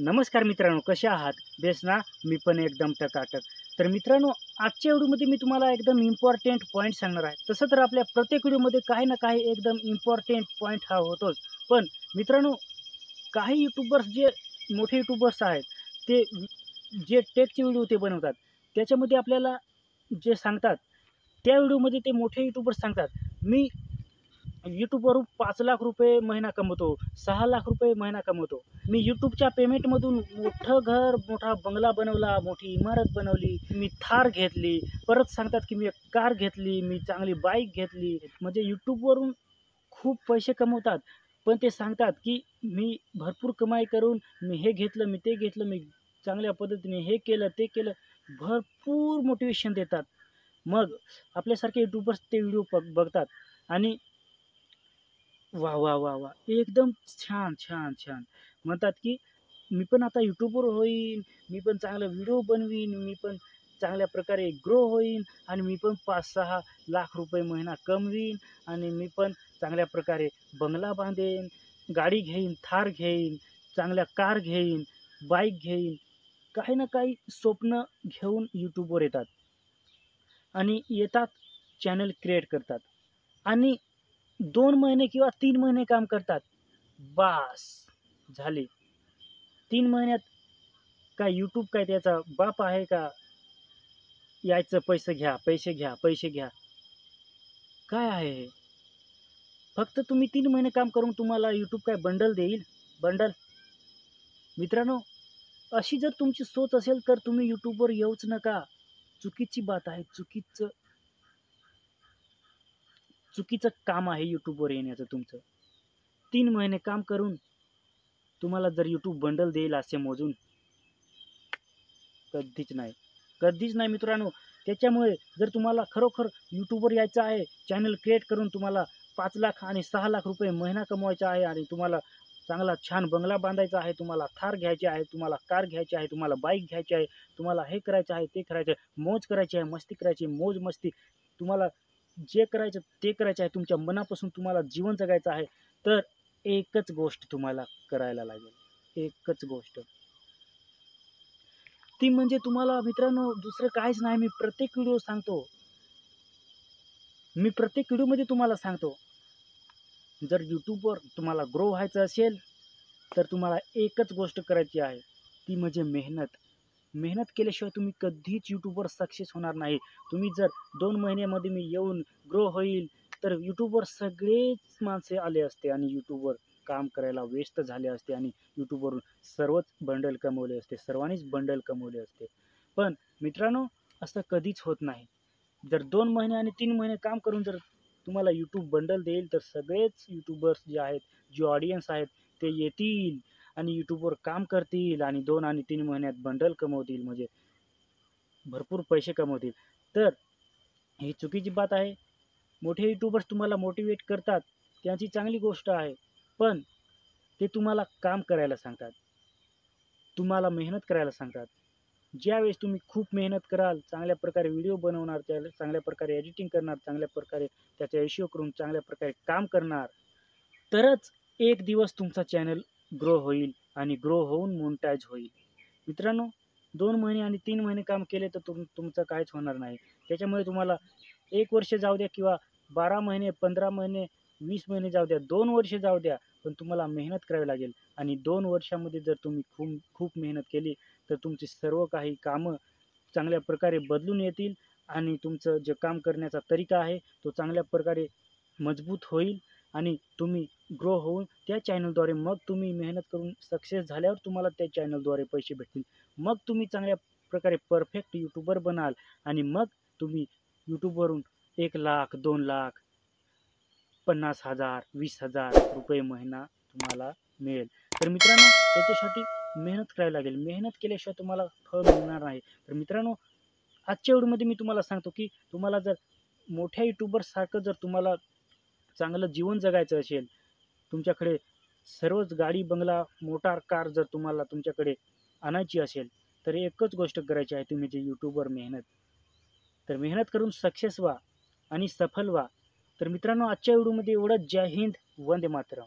नमस्कार मित्रांनो, कसे आहात? बेस ना? मी पण एकदम टकाटक. तर मित्रांनो, आजच्या व्हिडिओमध्ये मी तुम्हाला एकदम इम्पॉर्टंट पॉईंट सांगणार आहे. तसं तर आपल्या प्रत्येक व्हिडिओमध्ये काही ना काही एकदम इम्पॉर्टंट पॉईंट हा होतोच. पण मित्रांनो, काही यूट्यूबर्स जे मोठे यूट्यूबर्स आहेत, ते जे टेकचे व्हिडिओ ते बनवतात, त्याच्यामध्ये आपल्याला जे सांगतात, त्या व्हिडिओमध्ये ते मोठे यूट्यूबर्स सांगतात, मी यूट्यूबवरून ₹5,00,000 महिना कमवतो, ₹6,00,000 महिना कमवतो. मी यूट्यूबच्या पेमेंटमधून मोठं घर, मोठा बंगला बनवला, मोठी इमारत बनवली, मी थार घेतली. परत सांगतात, की मी एक कार घेतली, मी चांगली बाईक घेतली. म्हणजे यूट्यूबवरून खूप पैसे कमवतात. पण ते सांगतात, की मी भरपूर कमाई करून मी हे घेतलं, मी ते घेतलं, मी चांगल्या पद्धतीने हे केलं, ते केलं. भरपूर मोटिव्हेशन देतात. मग आपल्यासारखे यूट्यूबर्स ते व्हिडिओ बघतात आणि वाह, वाह, वाह, वाह! एकदम छान, छान, छान. म्हणतात, की मी पण आता यूट्यूबर होईन, मी पण चांगला व्हिडिओ बनवीन, मी पण चांगल्या प्रकारे ग्रो होईन आणि मी पण 5-6 लाख रुपये महिना कमवीन आणि मी पण चांगल्या प्रकारे बंगला बांधेन, गाडी घेईन, थार घेईन, चांगल्या कार घेईन, बाईक घेईन. काही ना काही स्वप्न घेऊन यूट्यूबवर येतात आणि येतात, चॅनल क्रिएट करतात आणि 2 महिने किंवा 3 महिने काम करतात. बास झाले. 3 महिन्यात काय YouTube काय त्याचा बाप आहे का? यायचं पैसे घ्या, पैसे घ्या, पैसे घ्या. काय आहे हे? फक्त तुम्ही 3 महिने काम करून तुम्हाला YouTube काय बंडल देईल? बंडल? मित्रांनो, अशी जर तुमची सोच असेल तर तुम्ही YouTubeवर येऊच नका. चुकीची बात आहे. चुकीचं काम आहे YouTubeवर येण्याचं तुमचं. 3 महिने काम करून तुम्हाला जर YouTube बंडल देईल असे मोजून, कधीच नाही. कधीच नाही मित्रांनो. त्याच्यामुळे जर तुम्हाला खरोखर YouTubeवर यायचं आहे, चॅनल क्रिएट करून तुम्हाला 5,00,000 आणि 6,00,000 रुपये महिना कमवायचा आहे आणि तुम्हाला चांगला छान बंगला बांधायचा आहे, तुम्हाला थार घ्यायची आहे, तुम्हाला कार घ्यायची आहे, तुम्हाला बाईक घ्यायची आहे, तुम्हाला हे करायचं आहे, ते करायचं आहे, मौज करायची आहे, मस्ती करायची आहे, मौज-मस्ती. तुम्हाला जे करायचं ते करायचं आहे, तुमच्या मनापासून तुम्हाला जीवन जगायचं आहे, तर एकच गोष्ट तुम्हाला करायला लागेल. एकच गोष्ट. ती म्हणजे तुम्हाला मित्रांनो दुसरं काहीच नाही. मी प्रत्येक व्हिडिओमध्ये तुम्हाला सांगतो. जर YouTubeवर तुम्हाला ग्रो व्हायचं असेल, तर तुम्हाला एकच गोष्ट करायची आहे. ती म्हणजे मेहनत. मेहनत केल्याशिवाय तुम्ही कधीच YouTubeवर सक्सेस होणार नाही. तुम्ही जर 2 महिन्यामध्ये मी येऊन ग्रो होईल, तर YouTubeवर सगळेच माणसे आले असते आणि YouTubeवर काम करायला व्यस्त झाले असते आणि YouTubeवरून सर्वच बंडल कमवले असते. सर्वांनीच बंडल कमवले असते. पण मित्रांनो, असं कधीच होत नाही. जर 2 महिने आणि 3 महिने काम करून जर तुम्हाला YouTube बंडल देईल, तर सगळेच यूट्यूबर्स जे आहेत, जे ऑडियन्स आहेत, ते येतील आणि YouTubeवर काम करतील आणि 2 आणि 3 महिन्यात बंडल कमवतील, म्हणजे भरपूर पैसे कमवतील. तर ही चुकीची बात आहे. मोठे यूट्यूबर्स तुम्हाला मोटिव्हेट करतात, त्यांची चांगली गोष्ट आहे. पण ते तुम्हाला काम करायला सांगतात. तुम्हाला मेहनत करायला सांगतात. ज्यावेळेस तुम्ही खूप मेहनत कराल, चांगल्या प्रकारे व्हिडिओ बनवणार, त्याला चांगल्या प्रकारे एडिटिंग करणार, चांगल्या प्रकारे त्याचा एस करून चांगल्या प्रकारे काम करणार, तरच एक दिवस तुमचा चॅनल ग्रो होईल आणि ग्रो होऊन मोनेटाईज होईल. मित्रांनो, 2 महिने आणि 3 महिने काम केले तर तुमचं काहीच होणार नाही. त्याच्यामुळे तुम्हाला 1 वर्ष जाऊ द्या किंवा 12 महिने, 15 महिने, 20 महिने जाऊ द्या, 2 वर्ष जाऊ द्या, पण तुम्हाला मेहनत करावी लागेल आणि 2 वर्षामध्ये जर तुम्ही खूप खूप मेहनत केली, तर तुमची सर्व काही कामं चांगल्या प्रकारे बदलून येतील आणि तुमचं जे काम करण्याचा तरीका आहे, तो चांगल्या प्रकारे मजबूत होईल आणि तुम्ही ग्रो होऊन त्या चॅनलद्वारे मग तुम्ही मेहनत करून सक्सेस झाल्यावर तुम्हाला त्या चॅनलद्वारे पैसे भेटतील. मग तुम्ही चांगल्या प्रकारे परफेक्ट यूट्यूबर बनाल आणि मग तुम्ही यूट्यूबवरून 1,00,000, 2,00,000, 50,000, 20,000 रुपये महिना तुम्हाला मिळेल. तर मित्रांनो, त्याच्यासाठी मेहनत करावी लागेल. मेहनत केल्याशिवाय तुम्हाला फळ मिळणार नाही. तर मित्रांनो, आजच्या व्हिडिओमध्ये मी तुम्हाला सांगतो, की तुम्हाला जर मोठ्या यूट्यूबर्ससारखं जर तुम्हाला चांगलं जीवन जगायचं असेल, तुमच्याकडे सर्वच गाडी, बंगला, मोटार, कार जर तुम्हाला तुमच्याकडे आणायची असेल, तर एकच गोष्ट करायची आहे, ती म्हणजे YouTubeवर मेहनत. तर मेहनत करून सक्सेस व्हा आणि सफल व्हा. तर मित्रांनो, आजच्या व्हिडिओमध्ये एवढंच. जय हिंद, वंदे मातरम.